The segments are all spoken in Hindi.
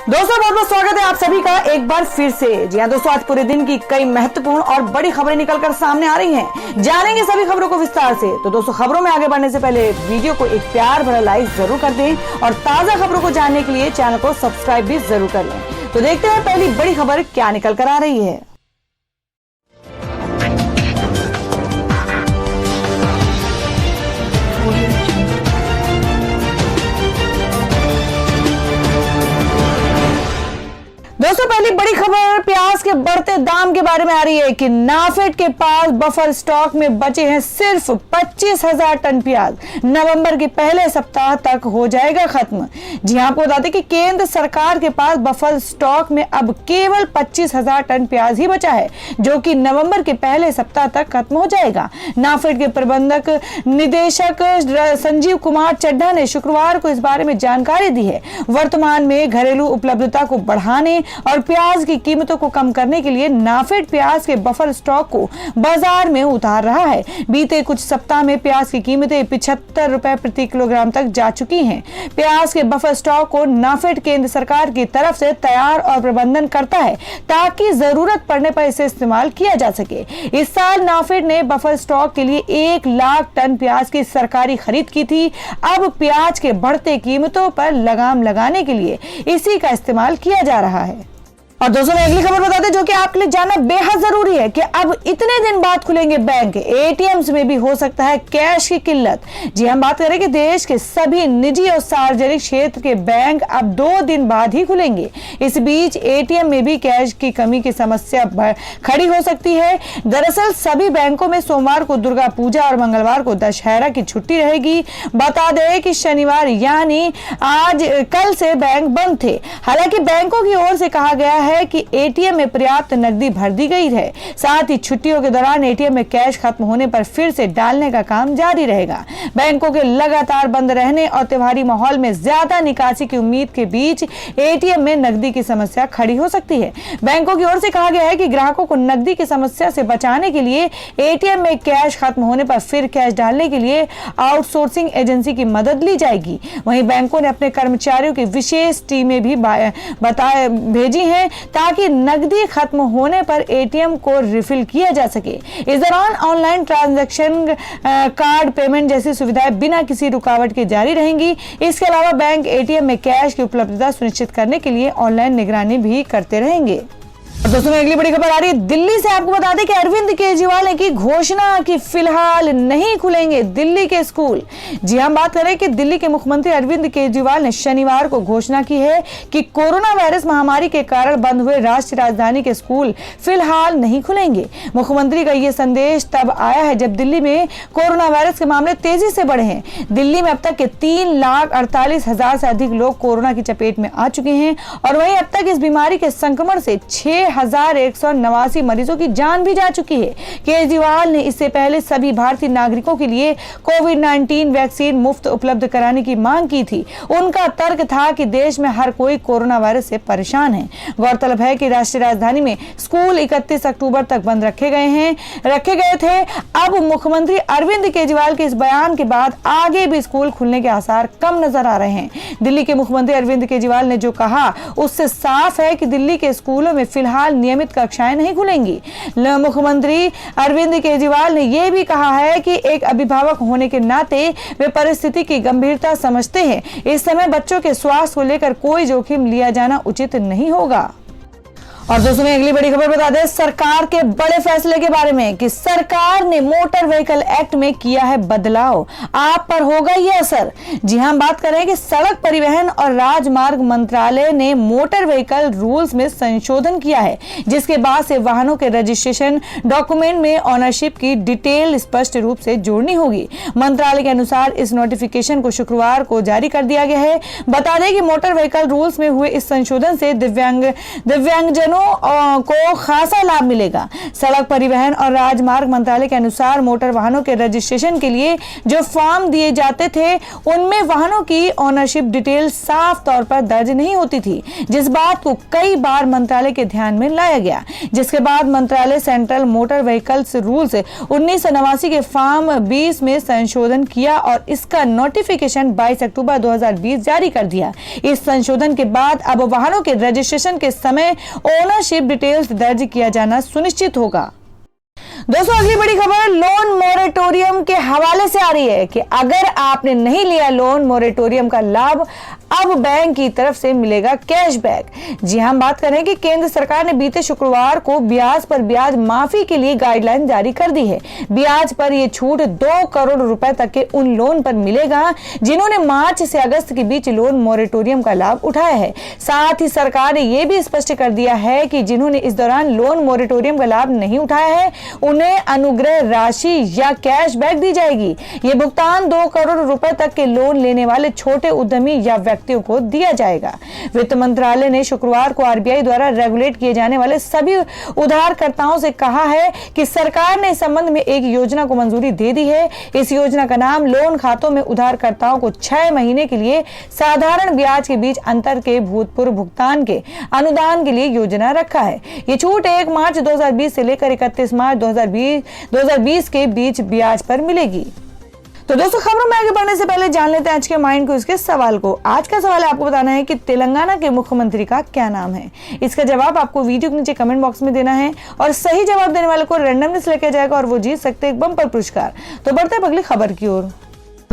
दोस्तों बहुत बहुत स्वागत है आप सभी का एक बार फिर से। जी हाँ दोस्तों, आज पूरे दिन की कई महत्वपूर्ण और बड़ी खबरें निकलकर सामने आ रही हैं। जानेंगे सभी खबरों को विस्तार से। तो दोस्तों, खबरों में आगे बढ़ने से पहले वीडियो को एक प्यार भरा लाइक जरूर कर दें और ताजा खबरों को जानने के लिए चैनल को सब्सक्राइब भी जरूर कर लें। तो देखते हैं पहली बड़ी खबर क्या निकल कर आ रही है। दोस्तों, पहली बड़ी खबर प्याज के बढ़ते दाम के बारे में आ रही है कि नाफेड के पास बफर स्टॉक में बचे हैं सिर्फ 25,000 टन प्याज। नवंबर के पहले सप्ताह तक हो जाएगा खत्म। जी हां, आपको बता दें कि केंद्र सरकार के पास बफर स्टॉक में अब केवल 25,000 टन प्याज ही बचा है, जो कि नवंबर के पहले सप्ताह तक खत्म हो जाएगा। नाफेड के प्रबंधक निदेशक संजीव कुमार चड्ढा ने शुक्रवार को इस बारे में जानकारी दी है। वर्तमान में घरेलू उपलब्धता को बढ़ाने और प्याज की कीमतों को कम करने के लिए नाफेड प्याज के बफर स्टॉक को बाजार में उतार रहा है। बीते कुछ सप्ताह में प्याज की कीमतें 75 रुपए प्रति किलोग्राम तक जा चुकी हैं। प्याज के बफर स्टॉक को नाफेड केंद्र सरकार की तरफ से तैयार और प्रबंधन करता है ताकि जरूरत पड़ने पर इसे इस्तेमाल किया जा सके। इस साल नाफेड ने बफर स्टॉक के लिए 1 लाख टन प्याज की सरकारी खरीद की थी। अब प्याज के बढ़ते कीमतों पर लगाम लगाने के लिए इसी का इस्तेमाल किया जा रहा है। और दोस्तों, मैं अगली खबर बता दें जो कि आपके लिए जानना बेहद जरूरी है कि अब इतने दिन बाद खुलेंगे बैंक। एटीएम्स में भी हो सकता है कैश की किल्लत। जी हम बात करें कि देश के सभी निजी और सार्वजनिक क्षेत्र के बैंक अब 2 दिन बाद ही खुलेंगे। इस बीच एटीएम में भी कैश की कमी की समस्या खड़ी हो सकती है। दरअसल सभी बैंकों में सोमवार को दुर्गा पूजा और मंगलवार को दशहरा की छुट्टी रहेगी। बता दें कि शनिवार यानी आज कल से बैंक बंद थे। हालांकि बैंकों की ओर से कहा गया है कि एटीएम में पर्याप्त नकदी भर दी गई है। साथ ही छुट्टियों के दौरान एटीएम में कैश खत्म होने पर फिर से डालने का काम जारी रहेगा। बैंकों के लगातार बंद रहने और त्योहारी माहौल में ज्यादा निकासी की उम्मीद के बीच एटीएम में नकदी की समस्या खड़ी हो सकती है। बैंकों की ओर से कहा गया है कि ग्राहकों को नकदी की समस्या से बचाने के लिए एटीएम में कैश खत्म होने पर फिर कैश डालने के लिए आउटसोर्सिंग एजेंसी की मदद ली जाएगी। वहीं बैंकों ने अपने कर्मचारियों की विशेष टीमें भी भेजी हैं ताकि नकदी खत्म होने पर एटीएम को रिफिल किया जा सके। इस दौरान ऑनलाइन ट्रांजैक्शन, कार्ड पेमेंट जैसी सुविधाएं बिना किसी रुकावट के जारी रहेंगी। इसके अलावा बैंक एटीएम में कैश की उपलब्धता सुनिश्चित करने के लिए ऑनलाइन निगरानी भी करते रहेंगे। दोस्तों, अगली बड़ी खबर आ रही है दिल्ली से। आपको बता दें कि अरविंद केजरीवाल ने की घोषणा कि फिलहाल नहीं खुलेंगे दिल्ली के स्कूल। जी हम बात करें कि दिल्ली के मुख्यमंत्री अरविंद केजरीवाल ने शनिवार को घोषणा की है कि कोरोना वायरस महामारी के कारण बंद हुए राष्ट्रीय राजधानी के स्कूल फिलहाल नहीं खुलेंगे। मुख्यमंत्री का यह संदेश तब आया है जब दिल्ली में कोरोना वायरस के मामले तेजी से बढ़े हैं। दिल्ली में अब तक के 3,48,000 से अधिक लोग कोरोना की चपेट में आ चुके हैं और वहीं अब तक इस बीमारी के संक्रमण से 6,189 मरीजों की जान भी जा चुकी है। केजरीवाल ने इससे पहले सभी भारतीय नागरिकों के लिए कोविड-19 वैक्सीन मुफ्त उपलब्ध कराने की मांग की थी। उनका तर्क था कि देश में हर कोई कोरोना वायरस से परेशान है। गौरतलब है कि राष्ट्रीय राजधानी में स्कूल 31 अक्टूबर तक बंद रखे गए थे। अब मुख्यमंत्री अरविंद केजरीवाल के इस बयान के बाद आगे भी स्कूल खुलने के आसार कम नजर आ रहे हैं। दिल्ली के मुख्यमंत्री अरविंद केजरीवाल ने जो कहा उससे साफ है कि दिल्ली के स्कूलों में फिलहाल नियमित कक्षाएं नहीं खुलेंगी। मुख्यमंत्री अरविंद केजरीवाल ने यह भी कहा है कि एक अभिभावक होने के नाते वे परिस्थिति की गंभीरता समझते हैं। इस समय बच्चों के स्वास्थ्य को लेकर कोई जोखिम लिया जाना उचित नहीं होगा। और दोस्तों, में अगली बड़ी खबर बता दें सरकार के बड़े फैसले के बारे में कि सरकार ने मोटर व्हीकल एक्ट में किया है बदलाव। आप पर होगा ये असर। जी हां, बात करें कि सड़क परिवहन और राजमार्ग मंत्रालय ने मोटर व्हीकल रूल्स में संशोधन किया है, जिसके बाद से वाहनों के रजिस्ट्रेशन डॉक्यूमेंट में ओनरशिप की डिटेल स्पष्ट रूप से जोड़नी होगी। मंत्रालय के अनुसार इस नोटिफिकेशन को शुक्रवार को जारी कर दिया गया है। बता दें कि मोटर व्हीकल रूल्स में हुए इस संशोधन से दिव्यांगजनों वाहनों को खासा लाभ मिलेगा। सड़क परिवहन और राजमार्ग मंत्रालय के अनुसार मोटर वाहनों के रजिस्ट्रेशन के लिए जो फॉर्म दिए जाते थे उनमें वाहनों की ओनरशिप डिटेल साफ तौर पर दर्ज नहीं होती थी, जिस बात को कई बार मंत्रालय के ध्यान में लाया गया, जिसके बाद मंत्रालय सेंट्रल मोटर व्हीकल्स रूल्स 1989 के फॉर्म 20 में संशोधन किया और इसका नोटिफिकेशन 22 अक्टूबर 2020 जारी कर दिया। इस संशोधन के बाद अब वाहनों के रजिस्ट्रेशन के समय ओनरशिप डिटेल्स दर्ज किया जाना सुनिश्चित होगा। दोस्तों, अगली बड़ी खबर लोन मोरेटोरियम के हवाले से आ रही है कि अगर आपने नहीं लिया लोन मोरेटोरियम का लाभ, अब बैंक की तरफ से मिलेगा कैशबैक। जी हम बात करें कि केंद्र सरकार ने बीते शुक्रवार को ब्याज पर ब्याज माफी के लिए गाइडलाइन जारी कर दी है। ब्याज पर यह छूट 2 करोड़ रुपए तक के उन लोन पर मिलेगा जिन्होंने मार्च से अगस्त के बीच लोन मोरेटोरियम का लाभ उठाया है। साथ ही सरकार ने यह भी स्पष्ट कर दिया है कि जिन्होंने इस दौरान लोन मोरेटोरियम का लाभ नहीं उठाया है उन्हें अनुग्रह राशि या कैशबैक दी जाएगी। ये भुगतान 2 करोड़ रुपए तक के लोन लेने वाले छोटे उद्यमी या व्यक्तियों को दिया जाएगा। वित्त मंत्रालय ने शुक्रवार को आरबीआई द्वारा रेगुलेट किए जाने वाले सभी उधारकर्ताओं से कहा है कि सरकार ने इस संबंध में एक योजना को मंजूरी दे दी है। इस योजना का नाम लोन खातों में उधारकर्ताओं को 6 महीने के लिए साधारण ब्याज के बीच अंतर के भूतपूर्व भुगतान के अनुदान के लिए योजना रखा है। ये छूट 1 मार्च 2020 से लेकर 31 मार्च 2020 के बीच ब्याज पर मिलेगी। तो दोस्तों, खबरों में आगे बढ़ने से पहले जान लेते हैं आज के माइंड को इसके सवाल को। आज का सवाल आपको बताना है कि तेलंगाना के मुख्यमंत्री का क्या नाम है। इसका जवाब आपको वीडियो के नीचे कमेंट बॉक्स में देना है और सही जवाब देने वाले को रैंडमली सिलेक्ट किया जाएगा और वो जीत सकते हैं एक बम्पर पुरस्कार। तो बढ़ते हैं अगली खबर की ओर।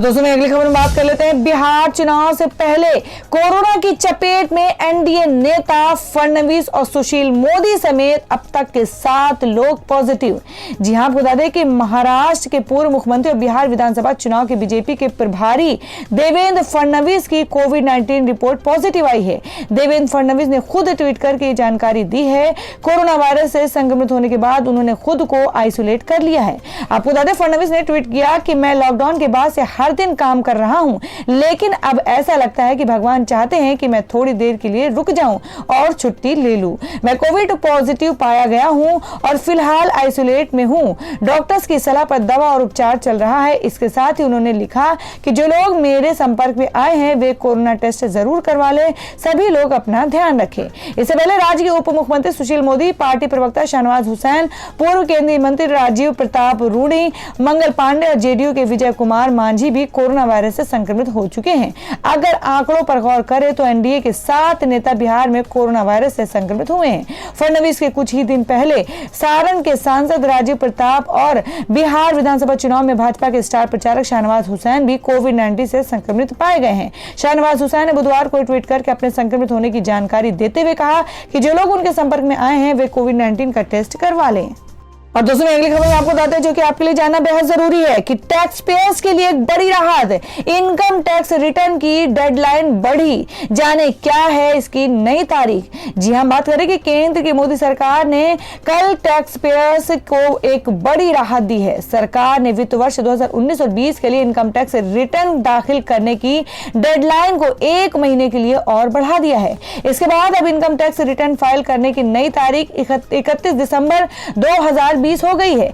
दोस्तों, मैं अगली खबर में बात कर लेते हैं। बिहार चुनाव से पहले कोरोना की चपेट में एनडीए नेता फडणवीस और सुशील मोदी समेत अब तक के 7 लोग पॉजिटिव। जी हां, आपको बता दें कि महाराष्ट्र के पूर्व मुख्यमंत्री और बिहार विधानसभा चुनाव के बीजेपी के प्रभारी देवेंद्र फडणवीस की कोविड-19 रिपोर्ट पॉजिटिव आई है। देवेंद्र फडणवीस ने खुद ट्वीट करके ये जानकारी दी है। कोरोना वायरस से संक्रमित होने के बाद उन्होंने खुद को आइसोलेट कर लिया है। आपको बता दें, फडणवीस ने ट्वीट किया कि मैं लॉकडाउन के बाद से हर दिन काम कर रहा हूं, लेकिन अब ऐसा लगता है कि भगवान चाहते हैं कि मैं थोड़ी देर के लिए रुक जाऊं और छुट्टी ले लूं। मैं कोविड पॉजिटिव पाया गया हूं और फिलहाल आइसोलेट में हूं। डॉक्टर्स की सलाह पर दवा और उपचार चल रहा है। इसके साथ ही उन्होंने लिखा कि जो लोग मेरे संपर्क में आए हैं वे कोरोना टेस्ट जरूर करवा लें। सभी लोग अपना ध्यान रखें। इससे पहले राज्य के उप मुख्यमंत्री सुशील मोदी, पार्टी प्रवक्ता शाहनवाज हुसैन, पूर्व केंद्रीय मंत्री राजीव प्रताप रूडी, मंगल पांडे और जेडीयू के विजय कुमार मांझी भी कोरोना वायरस से संक्रमित हो चुके हैं। अगर आंकड़ों पर गौर करें तो एनडीए के 7 नेता बिहार में कोरोना वायरस से संक्रमित हुए हैं। फडणवीस के कुछ ही दिन पहले सारण के सांसद राजीव प्रताप और बिहार विधानसभा चुनाव में भाजपा के स्टार प्रचारक शाहनवाज हुसैन भी कोविड-19 से संक्रमित पाए गए हैं। शाहनवाज हुसैन ने बुधवार को ट्वीट करके अपने संक्रमित होने की जानकारी देते हुए कहा कि जो लोग उनके संपर्क में आए हैं वे कोविड-19 का टेस्ट करवा लें। और दोस्तों, अगली खबर आपको बताते हैं जो कि आपके लिए जानना बेहद जरूरी है कि टैक्स पेयर्स के लिए एक बड़ी राहत। इनकम टैक्स रिटर्न की डेडलाइन बढ़ी। जाने क्या है इसकी नई तारीख। जी हम बात करें कि केंद्र की मोदी सरकार ने कल टैक्स पेयर्स को एक बड़ी राहत दी है। सरकार ने वित्त वर्ष 2019 और 20 के लिए इनकम टैक्स रिटर्न दाखिल करने की डेडलाइन को 1 महीने के लिए और बढ़ा दिया है। इसके बाद अब इनकम टैक्स रिटर्न फाइल करने की नई तारीख 31 दिसंबर 2020 हो गई है।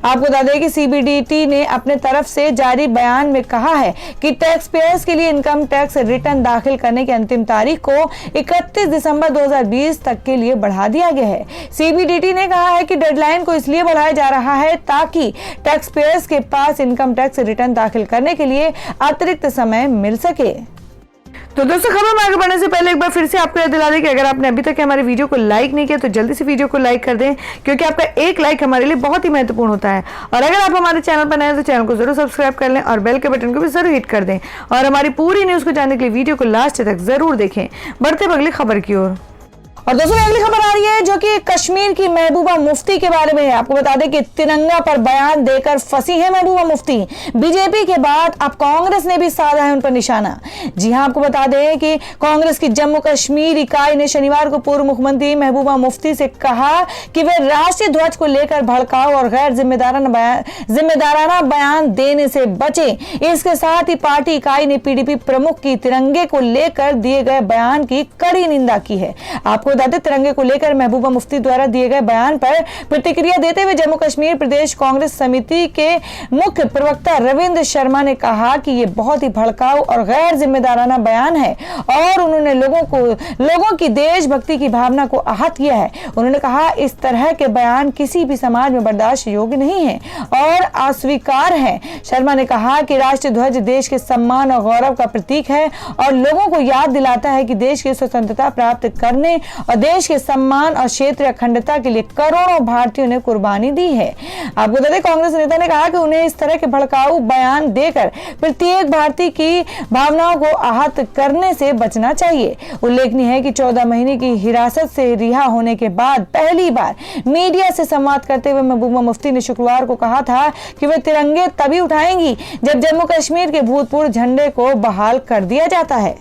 आपको बता दें कि सीबीडीटी ने अपने तरफ से जारी बयान में कहा है कि टैक्स पेयर्स के लिए इनकम टैक्स रिटर्न दाखिल करने की अंतिम तारीख को 31 दिसंबर 2020 तक के लिए बढ़ा दिया गया है। सीबीडीटी ने कहा है कि डेडलाइन को इसलिए बढ़ाया जा रहा है ताकि टैक्स पेयर्स के पास इनकम टैक्स रिटर्न दाखिल करने के लिए अतिरिक्त समय मिल सके। तो दोस्तों, खबर में आगे बढ़ने से पहले एक बार फिर से आपको याद दिला दें कि अगर आपने अभी तक हमारे वीडियो को लाइक नहीं किया तो जल्दी से वीडियो को लाइक कर दें, क्योंकि आपका एक लाइक हमारे लिए बहुत ही महत्वपूर्ण होता है। और अगर आप हमारे चैनल पर नए हैं तो चैनल को जरूर सब्सक्राइब कर लें और बेल के बटन को भी जरूर हिट कर दें। और हमारी पूरी न्यूज को जानने के लिए वीडियो को लास्ट तक जरूर देखें। बढ़ते अगली खबर की ओर। और दोस्तों, अगली खबर आ रही है जो कि कश्मीर की महबूबा मुफ्ती के बारे में है। आपको बता दें कि तिरंगा पर बयान देकर फंसी है महबूबा मुफ्ती। बीजेपी के बाद अब कांग्रेस ने भी साधा है उन पर निशाना। जी हां, आपको बता दें कि कांग्रेस की जम्मू कश्मीर इकाई ने शनिवार को पूर्व मुख्यमंत्री महबूबा मुफ्ती से कहा कि वे राष्ट्रीय ध्वज को लेकर भड़काऊ और गैर जिम्मेदाराना बयान देने से बचे। इसके साथ ही पार्टी इकाई ने पीडीपी प्रमुख की तिरंगे को लेकर दिए गए बयान की कड़ी निंदा की है। आपको बता दें, तिरंगे को लेकर महबूबा मुफ्ती द्वारा दिए गए बयान पर प्रतिक्रिया देते हुए जम्मू कश्मीर प्रदेश कांग्रेस समिति के मुख्य प्रवक्ता रविंद्र शर्मा ने कहा कि यह बहुत ही भड़काऊ और गैर जिम्मेदाराना बयान है और उन्होंने लोगों की देशभक्ति की भावना को आहत किया है। उन्होंने कहा इस तरह के बयान किसी भी समाज में बर्दाश्त योग्य नहीं है और अस्वीकार है। शर्मा ने कहा कि राष्ट्रीय ध्वज देश के सम्मान और गौरव का प्रतीक है और लोगों को याद दिलाता है कि देश की स्वतंत्रता प्राप्त करने और देश के सम्मान और क्षेत्रीय अखंडता के लिए करोड़ों भारतीयों ने कुर्बानी दी है। आपको बता दें, कांग्रेस नेता ने कहा कि उन्हें इस तरह के भड़काऊ बयान देकर प्रत्येक भारतीय की भावनाओं को आहत करने से बचना चाहिए। उल्लेखनीय है कि 14 महीने की हिरासत से रिहा होने के बाद पहली बार मीडिया से संवाद करते हुए महबूबा मुफ्ती ने शुक्रवार को कहा था कि वे तिरंगे तभी उठाएंगी जब जम्मू कश्मीर के भूतपूर्व झंडे को बहाल कर दिया जाता है।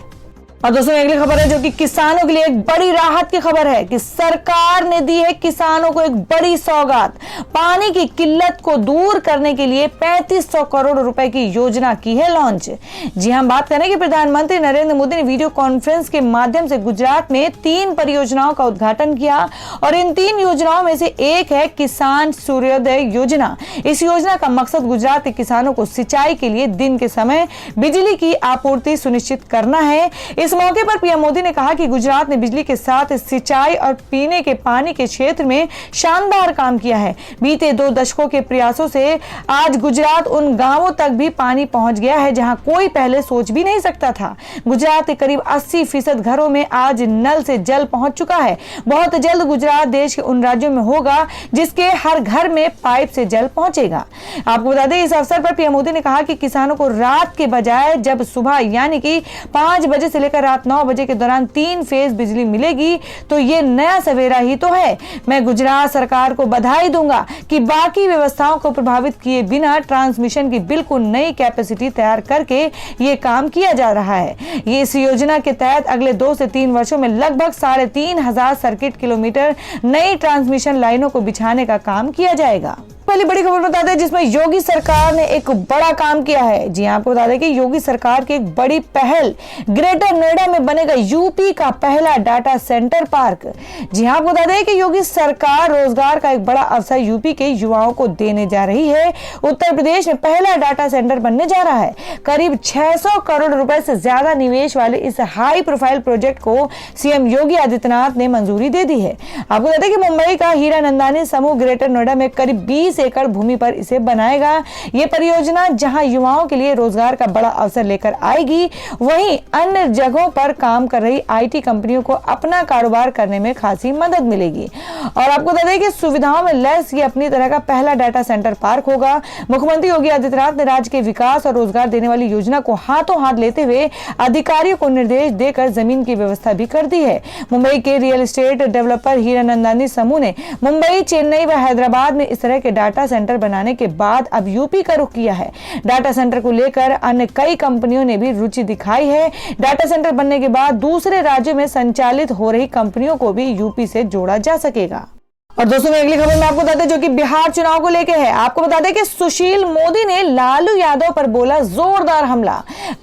और दोस्तों, अगली खबर है जो कि किसानों के लिए एक बड़ी राहत की खबर है कि सरकार ने दी है किसानों को एक बड़ी सौगात। पानी की किल्लत को दूर करने के लिए 3500 करोड़ रुपए की योजना की है लॉन्च। जी हां, बात करें कि प्रधानमंत्री नरेंद्र मोदी ने वीडियो कॉन्फ्रेंस के माध्यम से गुजरात में 3 परियोजनाओं का उद्घाटन किया और इन 3 योजनाओं में से एक है किसान सूर्योदय योजना। इस योजना का मकसद गुजरात के किसानों को सिंचाई के लिए दिन के समय बिजली की आपूर्ति सुनिश्चित करना है। इस मौके पर पीएम मोदी ने कहा कि गुजरात ने बिजली के साथ सिंचाई और पीने के पानी के क्षेत्र में शानदार काम किया है। बीते 2 दशकों के प्रयासों से आज गुजरात उन गांवों तक भी पानी पहुंच गया है जहां कोई पहले सोच भी नहीं सकता था। गुजरात के करीब 80% घरों में आज नल से जल पहुंच चुका है। बहुत जल्द गुजरात देश के उन राज्यों में होगा जिसके हर घर में पाइप से जल पहुंचेगा। आपको बता दें, इस अवसर पर पीएम मोदी ने कहा कि किसानों को रात के बजाय जब सुबह यानी कि 5 बजे से लेकर रात 9 बजे के दौरान 3 फेज बिजली मिलेगी तो ये नया सवेरा ही तो है। मैं गुजरात सरकार को बधाई दूंगा कि बाकी व्यवस्थाओं को प्रभावित किए बिना ट्रांसमिशन की बिल्कुल नई कैपेसिटी तैयार करके ये काम किया जा रहा है। ये इस योजना के तहत अगले 2 से 3 वर्षों में लगभग 3500 सर्किट किलोमीटर नई ट्रांसमिशन लाइनों को बिछाने का काम किया जाएगा। पहली बड़ी खबर बता दें जिसमें योगी सरकार ने एक बड़ा काम किया है। जी आपको बता दें कि योगी सरकार की एक बड़ी पहल, ग्रेटर नोएडा में बनेगा यूपी का पहला डाटा सेंटर पार्क। जी आपको बता दें कि योगी सरकार रोजगार का एक बड़ा अवसर यूपी के युवाओं को देने जा रही है। उत्तर प्रदेश में पहला डाटा सेंटर बनने जा रहा है। करीब 600 करोड़ रुपए से ज्यादा निवेश वाले इस हाई प्रोफाइल प्रोजेक्ट को सीएम योगी आदित्यनाथ ने मंजूरी दे दी है। आपको बता दें कि मुंबई का हीरानंदानी समूह ग्रेटर नोएडा में करीब 20 एकड़ भूमि पर इसे बनाएगा। यह परियोजना जहां युवाओं के लिए रोजगार का बड़ा अवसर लेकर आएगी, वहीं अन्य जगहों पर काम कर रही आईटी कंपनियों को अपना कारोबार करने में खासी मदद मिलेगी। और आपको बता दें कि सुविधाओं में लैस ये अपनी तरह का पहला डाटा सेंटर पार्क होगा। मुख्यमंत्री योगी आदित्यनाथ ने राज्य के विकास और रोजगार देने वाली योजना को हाथों हाथ लेते हुए अधिकारियों को निर्देश देकर जमीन की व्यवस्था भी कर दी है। मुंबई के रियल एस्टेट डेवलपर हीरानंदानी समूह ने मुंबई, चेन्नई व हैदराबाद में इस तरह के डाटा सेंटर बनाने के बाद अब यूपी का रुख किया है। डाटा सेंटर को लेकर अन्य कई कंपनियों ने भी रुचि दिखाई है। डाटा सेंटर बनने के बाद दूसरे राज्यों में संचालित हो रही कंपनियों को भी यूपी से जोड़ा जा सकेगा। और दोस्तों, अगली खबर मैं आपको बता दें जो कि बिहार चुनाव को लेकर है। आपको बता दें कि सुशील मोदी ने लालू यादव पर बोला जोरदार हमला।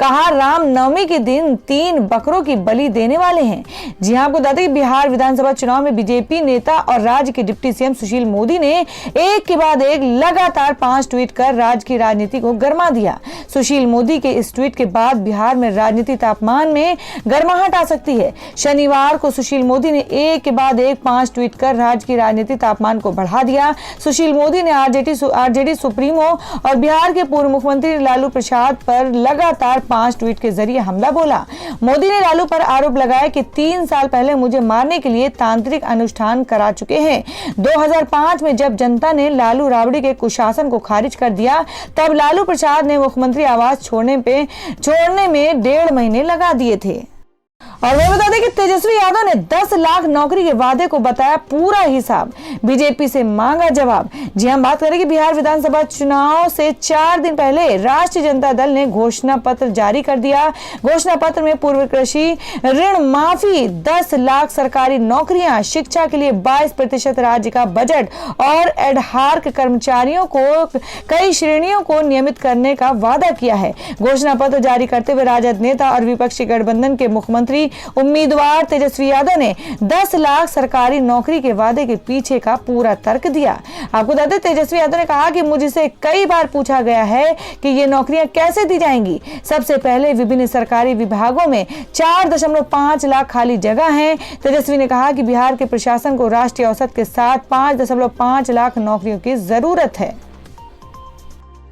कहा रामनवमी के दिन 3 बकरों की बलि देने वाले हैं। जी हां, आपको बता दें कि बिहार विधानसभा चुनाव में बीजेपी नेता और राज्य के डिप्टी सीएम सुशील मोदी ने एक के बाद एक लगातार 5 ट्वीट कर राज्य की राजनीति को गर्मा दिया। सुशील मोदी के इस ट्वीट के बाद बिहार में राजनीति तापमान में गर्माहट आ सकती है। शनिवार को सुशील मोदी ने एक के बाद एक 5 ट्वीट कर राज्य की राजनीति तापमान को बढ़ा दिया। सुशील मोदी ने आरजेडी सुप्रीमो और बिहार के पूर्व मुख्यमंत्री लालू प्रसाद पर लगातार 5 ट्वीट के जरिए हमला बोला। मोदी ने लालू पर आरोप लगाया कि 3 साल पहले मुझे मारने के लिए तांत्रिक अनुष्ठान करा चुके हैं। 2005 में जब जनता ने लालू राबड़ी के कुशासन को खारिज कर दिया, तब लालू प्रसाद ने मुख्यमंत्री आवास छोड़ने में 1.5 महीने लगा दिए थे। और वह बता दें कि तेजस्वी यादव ने 10 लाख नौकरी के वादे को बताया पूरा हिसाब, बीजेपी से मांगा जवाब। जी हम बात करें कि बिहार विधानसभा चुनाव से 4 दिन पहले राष्ट्रीय जनता दल ने घोषणा पत्र जारी कर दिया। घोषणा पत्र में पूर्व कृषि ऋण माफी, 10 लाख सरकारी नौकरियां, शिक्षा के लिए 22% राज्य का बजट और एडहार्क कर्मचारियों को कई श्रेणियों को नियमित करने का वादा किया है। घोषणा पत्र जारी करते हुए राजद नेता और विपक्षी गठबंधन के मुख्यमंत्री उम्मीदवार तेजस्वी यादव ने 10 लाख सरकारी नौकरी के वादे के पीछे का पूरा तर्क दिया। आपको बता दें, तेजस्वी यादव ने कहा कि मुझसे कई बार पूछा गया है कि ये नौकरियां कैसे दी जाएंगी। सबसे पहले विभिन्न सरकारी विभागों में 4.5 लाख खाली जगह हैं। तेजस्वी ने कहा कि बिहार के प्रशासन को राष्ट्रीय औसत के साथ 5.5 लाख नौकरियों की जरूरत है।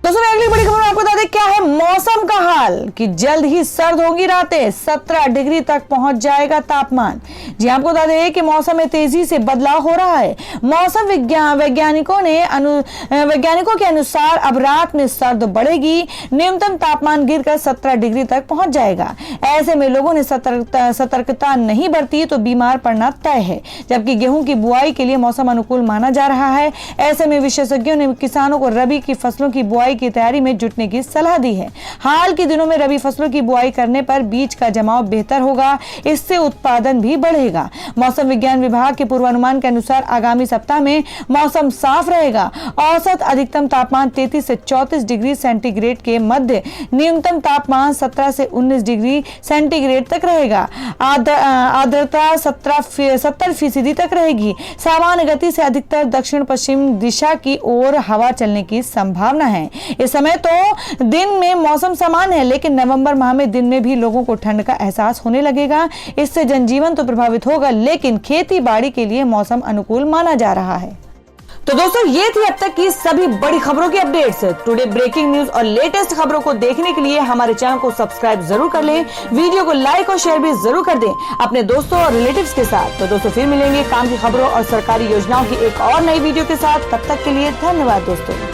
दोस्तों, अगली बड़ी खबर आपको बता दें क्या है मौसम का हाल कि जल्द ही सर्द होगी रातें, 17 डिग्री तक पहुंच जाएगा तापमान। जी आपको बता दें कि मौसम में तेजी से बदलाव हो रहा है। मौसम वैज्ञानिकों के अनुसार अब रात में सर्द बढ़ेगी, न्यूनतम तापमान गिरकर 17 डिग्री तक पहुंच जाएगा। ऐसे में लोगों ने सतर्कता नहीं बरती तो बीमार पड़ना तय है। जबकि गेहूं की बुआई के लिए मौसम अनुकूल माना जा रहा है। ऐसे में विशेषज्ञों ने किसानों को रबी की फसलों की बुआई की तैयारी में जुटने की सलाह दी है। हाल के दिनों में रबी फसलों की बुआई करने पर बीज का जमाव बेहतर होगा, इससे उत्पादन भी बढ़ेगा। मौसम विज्ञान विभाग के पूर्वानुमान के अनुसार आगामी सप्ताह में मौसम साफ रहेगा। औसत अधिकतम तापमान 33 से 34 डिग्री सेंटीग्रेड के मध्य, न्यूनतम तापमान 17 से 19 डिग्री सेंटीग्रेड तक रहेगा। आर्द्रता 70% तक रहेगी। सामान्य गति से अधिकतर दक्षिण पश्चिम दिशा की ओर हवा चलने की संभावना है। इस समय तो दिन में मौसम सामान्य है, लेकिन नवंबर माह में दिन में भी लोगों को ठंड का एहसास होने लगेगा। इससे जनजीवन तो प्रभावित होगा, लेकिन खेती बाड़ी के लिए मौसम अनुकूल माना जा रहा है। तो दोस्तों, ये थी अब तक की सभी बड़ी खबरों की अपडेट्स। टुडे ब्रेकिंग न्यूज और लेटेस्ट खबरों को देखने के लिए हमारे चैनल को सब्सक्राइब जरूर कर लें, वीडियो को लाइक और शेयर भी जरूर कर दें अपने दोस्तों और रिलेटिव्स के साथ। तो दोस्तों, फिर मिलेंगे काम की खबरों और सरकारी योजनाओं की एक और नई वीडियो के साथ। तब तक के लिए धन्यवाद दोस्तों।